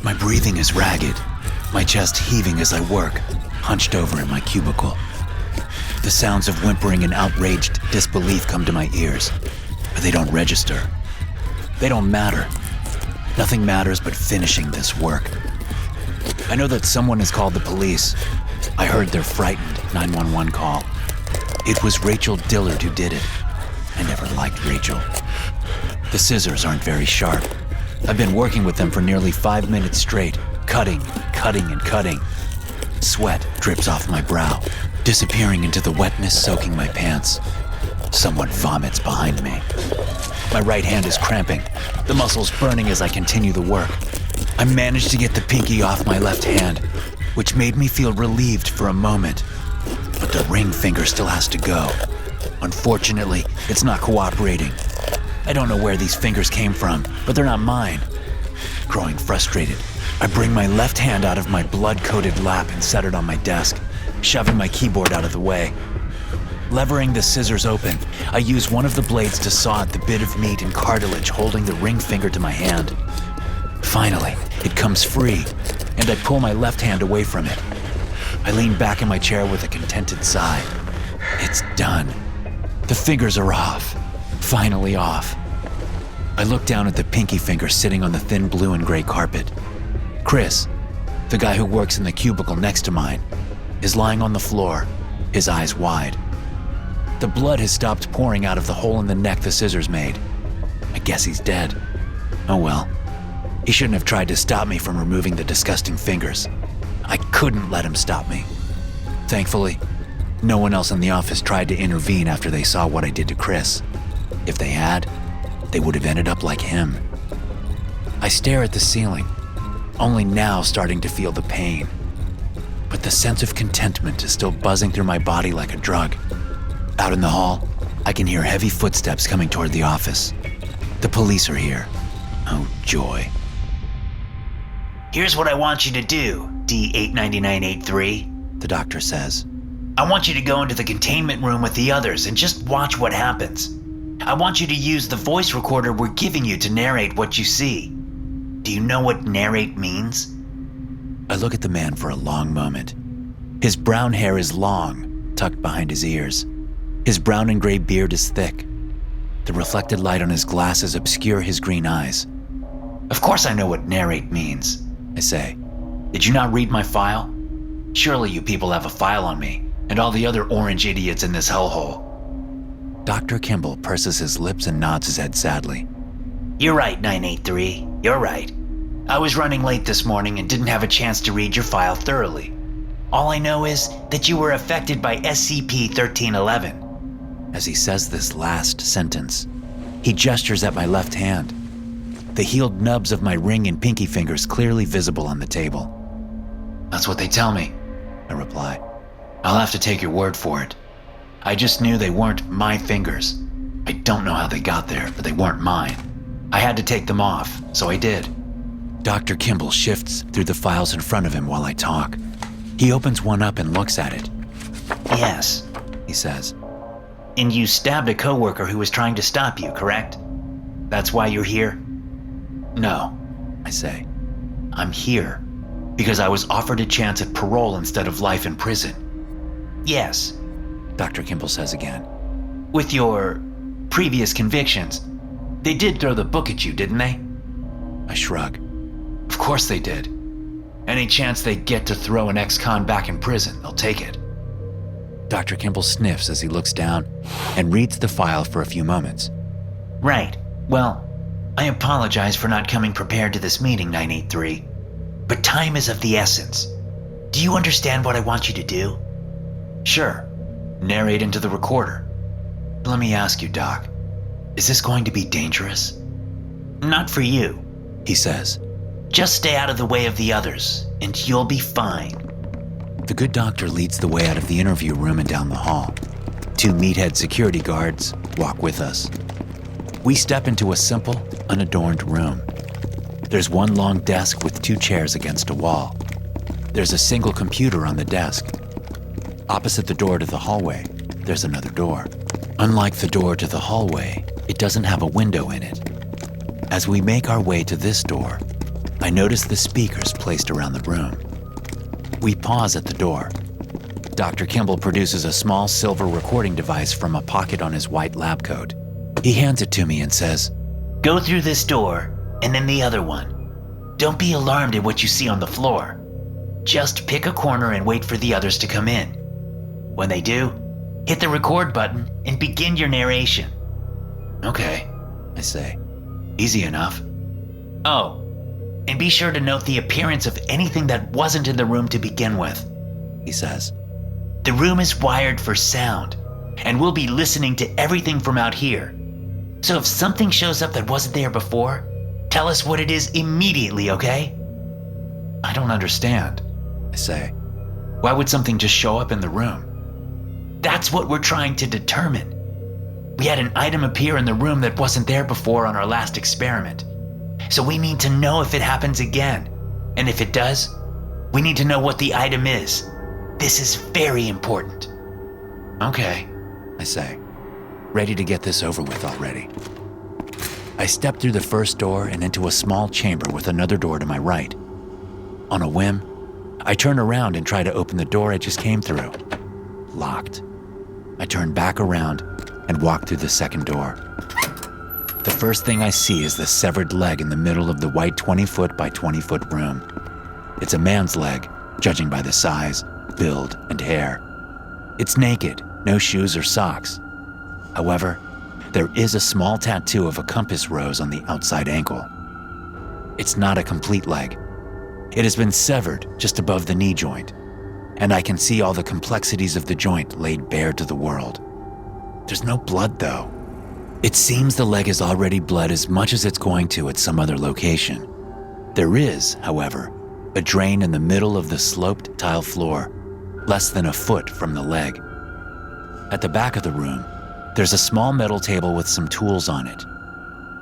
My breathing is ragged, my chest heaving as I work, hunched over in my cubicle. The sounds of whimpering and outraged disbelief come to my ears, but they don't register. They don't matter. Nothing matters but finishing this work. I know that someone has called the police. I heard their frightened 911 call. It was Rachel Dillard who did it. I never liked Rachel. The scissors aren't very sharp. I've been working with them for nearly 5 minutes straight, cutting, and cutting. Sweat drips off my brow, disappearing into the wetness soaking my pants. Someone vomits behind me. My right hand is cramping, the muscles burning as I continue the work. I managed to get the pinky off my left hand, which made me feel relieved for a moment. But the ring finger still has to go. Unfortunately, it's not cooperating. I don't know where these fingers came from, but they're not mine. Growing frustrated, I bring my left hand out of my blood-coated lap and set it on my desk, shoving my keyboard out of the way. Levering the scissors open, I use one of the blades to saw at the bit of meat and cartilage holding the ring finger to my hand. Finally, it comes free, and I pull my left hand away from it. I lean back in my chair with a contented sigh. It's done. The fingers are off. Finally off. I look down at the pinky finger sitting on the thin blue and gray carpet. Chris, the guy who works in the cubicle next to mine, is lying on the floor, his eyes wide. The blood has stopped pouring out of the hole in the neck the scissors made. I guess he's dead. Oh well. He shouldn't have tried to stop me from removing the disgusting fingers. I couldn't let him stop me. Thankfully, no one else in the office tried to intervene after they saw what I did to Chris. If they had, they would have ended up like him. I stare at the ceiling, only now starting to feel the pain. But the sense of contentment is still buzzing through my body like a drug. Out in the hall, I can hear heavy footsteps coming toward the office. The police are here. Oh, joy. Here's what I want you to do, D-89983, the doctor says. I want you to go into the containment room with the others and just watch what happens. I want you to use the voice recorder we're giving you to narrate what you see. Do you know what narrate means? I look at the man for a long moment. His brown hair is long, tucked behind his ears. His brown and gray beard is thick. The reflected light on his glasses obscure his green eyes. Of course I know what narrate means, I say. Did you not read my file? Surely you people have a file on me, and all the other orange idiots in this hellhole. Dr. Kimball purses his lips and nods his head sadly. You're right, 983. You're right. I was running late this morning and didn't have a chance to read your file thoroughly. All I know is that you were affected by SCP-1311. As he says this last sentence, he gestures at my left hand. The healed nubs of my ring and pinky fingers clearly visible on the table. That's what they tell me, I reply. I'll have to take your word for it. I just knew they weren't my fingers. I don't know how they got there, but they weren't mine. I had to take them off, so I did. Dr. Kimball shifts through the files in front of him while I talk. He opens one up and looks at it. Yes, he says. And you stabbed a coworker who was trying to stop you, correct? That's why you're here? No, I say. I'm here because I was offered a chance at parole instead of life in prison. Yes, Dr. Kimball says again. With your previous convictions, they did throw the book at you, didn't they? I shrug. Of course they did. Any chance they get to throw an ex-con back in prison, they'll take it. Dr. Kimball sniffs as he looks down and reads the file for a few moments. Right. Well, I apologize for not coming prepared to this meeting, 983. But time is of the essence. Do you understand what I want you to do? Sure. Narrate into the recorder. Let me ask you, Doc. Is this going to be dangerous? Not for you, he says. Just stay out of the way of the others, and you'll be fine. The good doctor leads the way out of the interview room and down the hall. 2 meathead security guards walk with us. We step into a simple, unadorned room. There's one long desk with 2 chairs against a wall. There's a single computer on the desk. Opposite the door to the hallway, there's another door. Unlike the door to the hallway, it doesn't have a window in it. As we make our way to this door, I I notice the speakers placed around the room. We pause at the door. Dr. Kimball produces a small silver recording device from a pocket on his white lab coat. He hands it to me and says, "Go through this door and then the other one. Don't be alarmed at what you see on the floor. Just pick a corner and wait for the others to come in. When they do, hit the record button and begin your narration." "Okay," I say. "Easy enough." "Oh, and be sure to note the appearance of anything that wasn't in the room to begin with," he says. "The room is wired for sound, and we'll be listening to everything from out here. So if something shows up that wasn't there before, tell us what it is immediately, okay?" "I don't understand," I say. "Why would something just show up in the room?" "That's what we're trying to determine. We had an item appear in the room that wasn't there before on our last experiment. So we need to know if it happens again. And if it does, we need to know what the item is. This is very important." "Okay," I say, ready to get this over with already. I step through the first door and into a small chamber with another door to my right. On a whim, I turn around and try to open the door I just came through. Locked. I turn back around and walk through the second door. The first thing I see is the severed leg in the middle of the white 20-foot by 20-foot room. It's a man's leg, judging by the size, build, and hair. It's naked, no shoes or socks. However, there is a small tattoo of a compass rose on the outside ankle. It's not a complete leg. It has been severed just above the knee joint, and I can see all the complexities of the joint laid bare to the world. There's no blood, though. It seems the leg has already bled as much as it's going to at some other location. There is, however, a drain in the middle of the sloped tile floor, less than a foot from the leg. At the back of the room, there's a small metal table with some tools on it.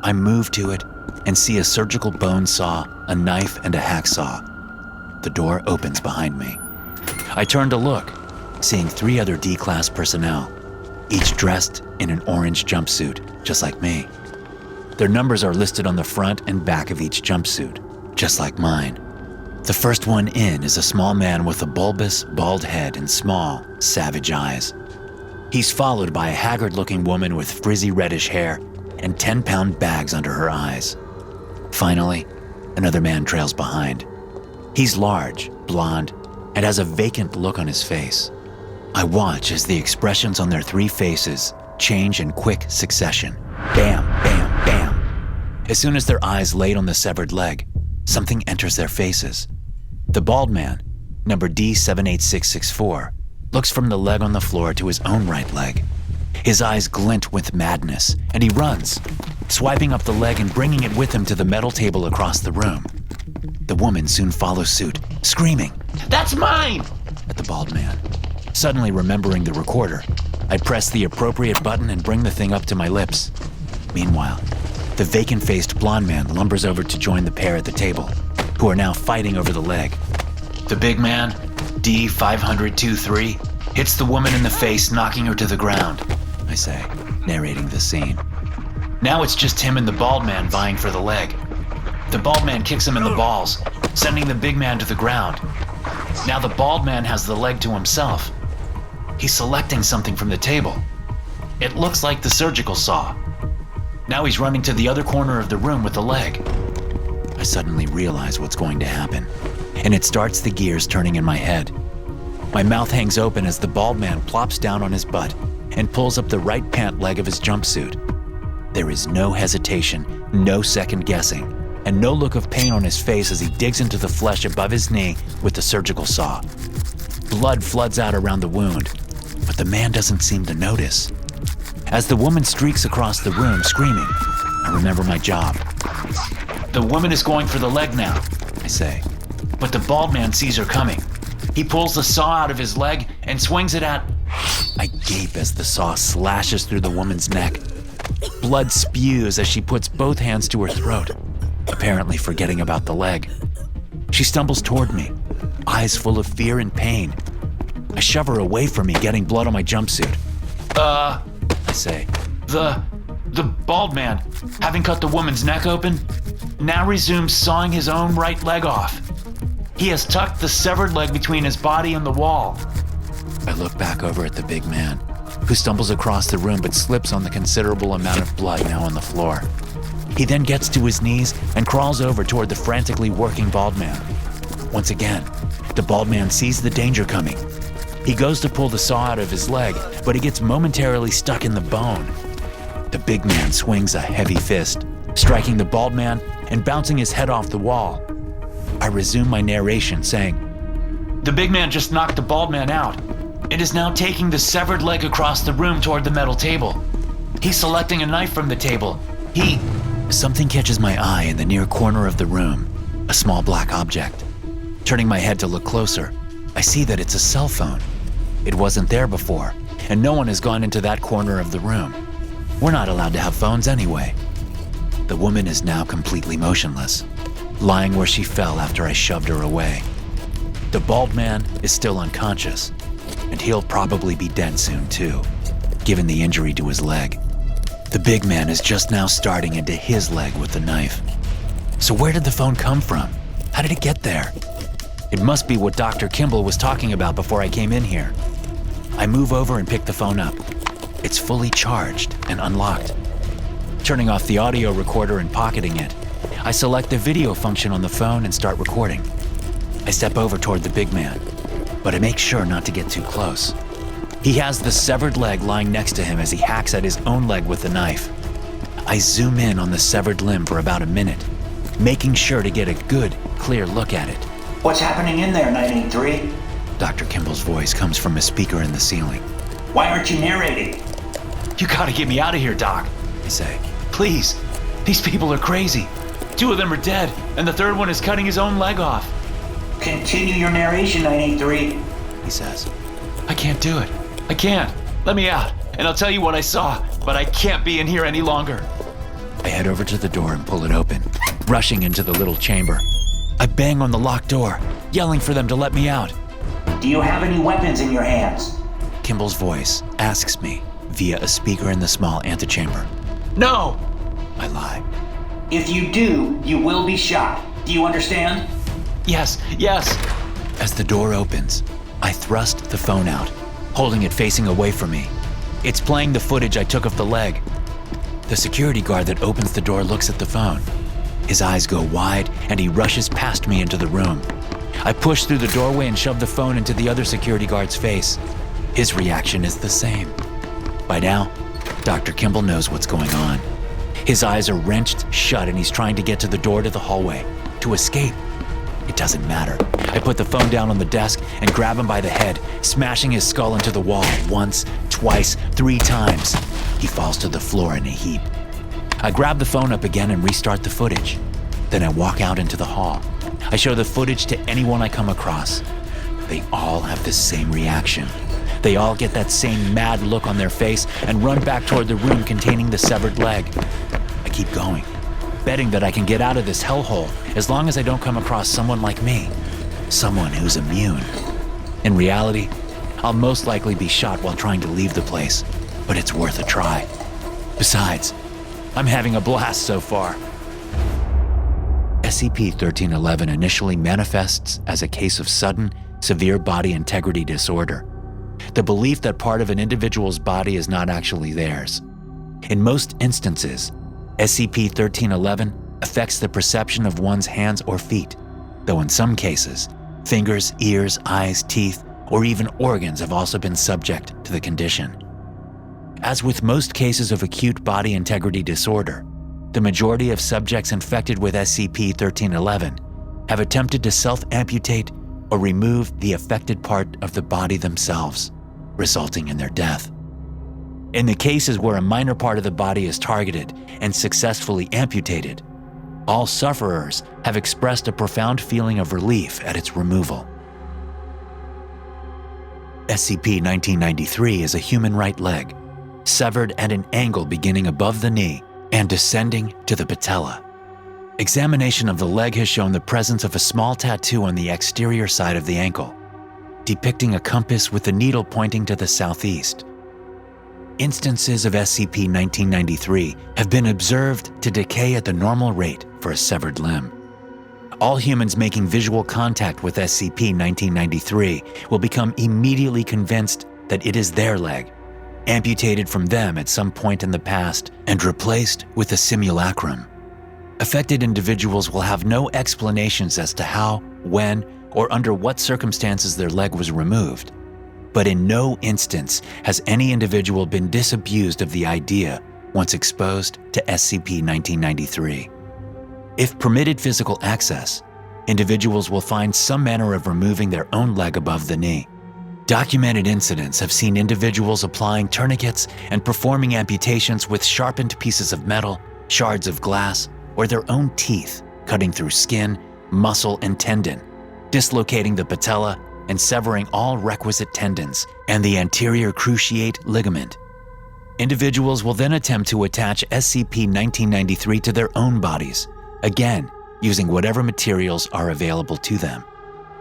I move to it and see a surgical bone saw, a knife, and a hacksaw. The door opens behind me. I turn to look, seeing 3 other D-Class personnel, each dressed in an orange jumpsuit, just like me. Their numbers are listed on the front and back of each jumpsuit, just like mine. The first one in is a small man with a bulbous, bald head and small, savage eyes. He's followed by a haggard-looking woman with frizzy reddish hair and 10-pound bags under her eyes. Finally, another man trails behind. He's large, blonde, and has a vacant look on his face. I watch as the expressions on their 3 faces change in quick succession. Bam, bam, bam. As soon as their eyes laid on the severed leg, something enters their faces. The bald man, number D78664, looks from the leg on the floor to his own right leg. His eyes glint with madness, and he runs, swiping up the leg and bringing it with him to the metal table across the room. The woman soon follows suit, screaming, "That's mine!" at the bald man. Suddenly remembering the recorder, I press the appropriate button and bring the thing up to my lips. Meanwhile, the vacant-faced blonde man lumbers over to join the pair at the table, who are now fighting over the leg. The big man, D50023, hits the woman in the face, knocking her to the ground, I say, narrating the scene. Now it's just him and the bald man vying for the leg. The bald man kicks him in the balls, sending the big man to the ground. Now the bald man has the leg to himself. He's selecting something from the table. It looks like the surgical saw. Now he's running to the other corner of the room with the leg. I suddenly realize what's going to happen, and it starts the gears turning in my head. My mouth hangs open as the bald man plops down on his butt and pulls up the right pant leg of his jumpsuit. There is no hesitation, no second guessing, and no look of pain on his face as he digs into the flesh above his knee with the surgical saw. Blood floods out around the wound, but the man doesn't seem to notice. As the woman streaks across the room screaming, I remember my job. The woman is going for the leg now, I say, but the bald man sees her coming. He pulls the saw out of his leg and swings it at... I gape as the saw slashes through the woman's neck. Blood spews as she puts both hands to her throat, apparently forgetting about the leg. She stumbles toward me, eyes full of fear and pain. I shove her away from me, getting blood on my jumpsuit. I say. The bald man, having cut the woman's neck open, now resumes sawing his own right leg off. He has tucked the severed leg between his body and the wall. I look back over at the big man, who stumbles across the room but slips on the considerable amount of blood now on the floor. He then gets to his knees and crawls over toward the frantically working bald man. Once again, the bald man sees the danger coming. He goes to pull the saw out of his leg, but he gets momentarily stuck in the bone. The big man swings a heavy fist, striking the bald man and bouncing his head off the wall. I resume my narration, saying, The big man just knocked the bald man out and is now taking the severed leg across the room toward the metal table. He's selecting a knife from the table. Something catches my eye in the near corner of the room, a small black object. Turning my head to look closer, I see that it's a cell phone. It wasn't there before, and no one has gone into that corner of the room. We're not allowed to have phones anyway. The woman is now completely motionless, lying where she fell after I shoved her away. The bald man is still unconscious, and he'll probably be dead soon too, given the injury to his leg. The big man is just now starting into his leg with the knife. So where did the phone come from? How did it get there? It must be what Dr. Kimball was talking about before I came in here. I move over and pick the phone up. It's fully charged and unlocked. Turning off the audio recorder and pocketing it, I select the video function on the phone and start recording. I step over toward the big man, but I make sure not to get too close. He has the severed leg lying next to him as he hacks at his own leg with the knife. I zoom in on the severed limb for about a minute, making sure to get a good, clear look at it. What's happening in there, 983? Dr. Kimball's voice comes from a speaker in the ceiling. Why aren't you narrating? You gotta get me out of here, Doc, I say. Please. These people are crazy. 2 of them are dead, and the third one is cutting his own leg off. Continue your narration, 983, he says. I can't do it. I can't. Let me out, and I'll tell you what I saw, but I can't be in here any longer. I head over to the door and pull it open, rushing into the little chamber. I bang on the locked door, yelling for them to let me out. Do you have any weapons in your hands? Kimball's voice asks me via a speaker in the small antechamber. No! I lie. If you do, you will be shot. Do you understand? Yes. As the door opens, I thrust the phone out, holding it facing away from me. It's playing the footage I took of the leg. The security guard that opens the door looks at the phone. His eyes go wide and he rushes past me into the room. I push through the doorway and shove the phone into the other security guard's face. His reaction is the same. By now, Dr. Kimball knows what's going on. His eyes are wrenched shut and he's trying to get to the door to the hallway, to escape. It doesn't matter. I put the phone down on the desk and grab him by the head, smashing his skull into the wall once, twice, 3 times. He falls to the floor in a heap. I grab the phone up again and restart the footage. Then I walk out into the hall. I show the footage to anyone I come across. They all have the same reaction. They all get that same mad look on their face and run back toward the room containing the severed leg. I keep going, betting that I can get out of this hellhole as long as I don't come across someone like me, someone who's immune. In reality, I'll most likely be shot while trying to leave the place, but it's worth a try. Besides, I'm having a blast so far. SCP-1311 initially manifests as a case of sudden, severe body integrity disorder. The belief that part of an individual's body is not actually theirs. In most instances, SCP-1311 affects the perception of one's hands or feet, though in some cases, fingers, ears, eyes, teeth, or even organs have also been subject to the condition. As with most cases of acute body integrity disorder, the majority of subjects infected with SCP-1311 have attempted to self-amputate or remove the affected part of the body themselves, resulting in their death. In the cases where a minor part of the body is targeted and successfully amputated, all sufferers have expressed a profound feeling of relief at its removal. SCP-1993 is a human right leg, severed at an angle beginning above the knee and descending to the patella. Examination of the leg has shown the presence of a small tattoo on the exterior side of the ankle, depicting a compass with the needle pointing to the southeast. instances of SCP-1993 have been observed to decay at the normal rate for a severed limb. All humans making visual contact with SCP-1993 will become immediately convinced that it is their leg, amputated from them at some point in the past and replaced with a simulacrum. Affected individuals will have no explanations as to how, when, or under what circumstances their leg was removed. But in no instance has any individual been disabused of the idea once exposed to SCP-1993. If permitted physical access, individuals will find some manner of removing their own leg above the knee. Documented incidents have seen individuals applying tourniquets and performing amputations with sharpened pieces of metal, shards of glass, or their own teeth, cutting through skin, muscle, and tendon, dislocating the patella and severing all requisite tendons and the anterior cruciate ligament. Individuals will then attempt to attach SCP-1993 to their own bodies, again using whatever materials are available to them.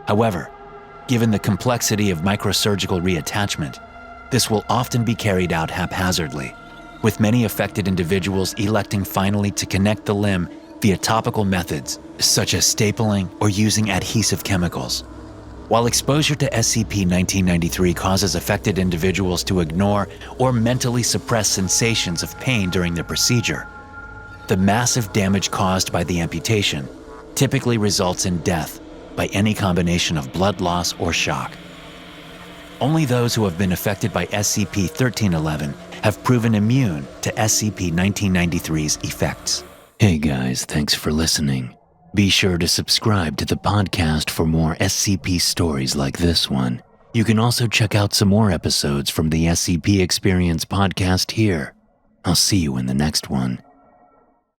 However, given the complexity of microsurgical reattachment, this will often be carried out haphazardly, with many affected individuals electing finally to connect the limb via topical methods such as stapling or using adhesive chemicals. While exposure to SCP-1993 causes affected individuals to ignore or mentally suppress sensations of pain during the procedure, the massive damage caused by the amputation typically results in death by any combination of blood loss or shock. Only those who have been affected by SCP-1311 have proven immune to SCP-1993's effects. Hey guys, thanks for listening. Be sure to subscribe to the podcast for more SCP stories like this one. You can also check out some more episodes from the SCP Experience podcast here. I'll see you in the next one.